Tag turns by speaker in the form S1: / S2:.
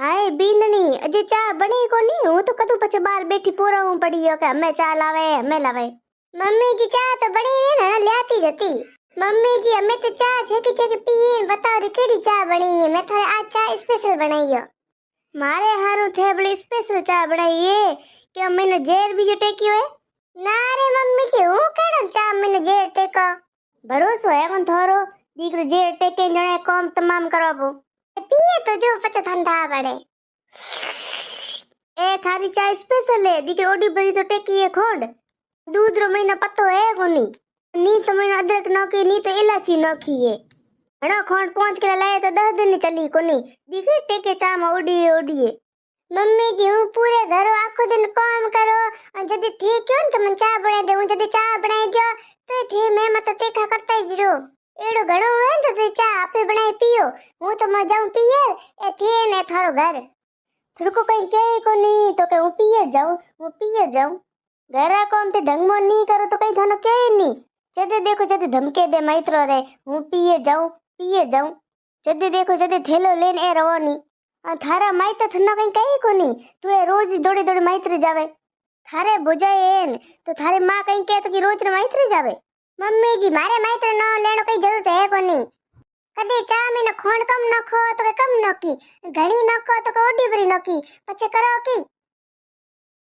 S1: हाय बीननी अजे चा बनी कोनी हूं तो कदू पछ बार बैठी पूरा हूं पड़ी हो के हमें चा लावे हमें लावे। मम्मी जी चा तो बनी ने ना लेती जती। मम्मी जी हमें तो चा छेकी छेकी पीए बताओ रे केड़ी चा बनी है। मैं थारे आज चा स्पेशल बनाई है। मारे हारू थे बड़ी स्पेशल चा बनाई है कि मैंने जेर भी जो टेकी है। ना रे मम्मी जी हूं केड़ो चा मैंने जेर टेका। भरोसो है कोन थारो दीकरो जेर टेके जणे काम तमाम करवाबो पिए तो जो पछ ठंडा पड़े। ए थारी चाय स्पेशल है दीकरी ओडी बड़ी तो टेकी है खोंड। दूध रो महीना पतो है कोनी नी तो मैंने अदरक नोकी नी तो इलायची नोकी है। घणो खोंड पहुंच के लाए तो 10 दिन चली कोनी दीकरी टेके चा में ओडी है। मम्मी जी हूं पूरे घर आखो दिन काम करो और जदी थी क्यों तो मन चा बना दे हूं जदी चा बनाई दियो तो थी मैं मत तेखा करता ही जरो एड़ो घणो है तो ते चा आपे बनाई पियो हूं तो मैं जाऊं पिए ए थे ने थारो घर थड़को कहीं के कोनी तो के हूं पिए जाऊं घरा काम ते ढंग मो नहीं करो तो कहीं थानो के नहीं जदे देखो जदे धमके दे माइत्रो रे हूं पिए जाऊं जदे देखो जदे थेलो लेन ए रवो थारा माइत्र थन्ना कहीं कही कोनी तू ए रोज दौड़ी दौड़ी माइत्र जावे थारे बुझाए एन तो थारे मां कहीं कहे तो कि रोज रे माइत्र जावे। मम्मी जी मारे माइत्र न लेनो कई जरूरत है कोनी कदे चा में न खोंड कम नखो तो के कम नकी घणी नखो तो के ओडी बरी नकी पछे करो की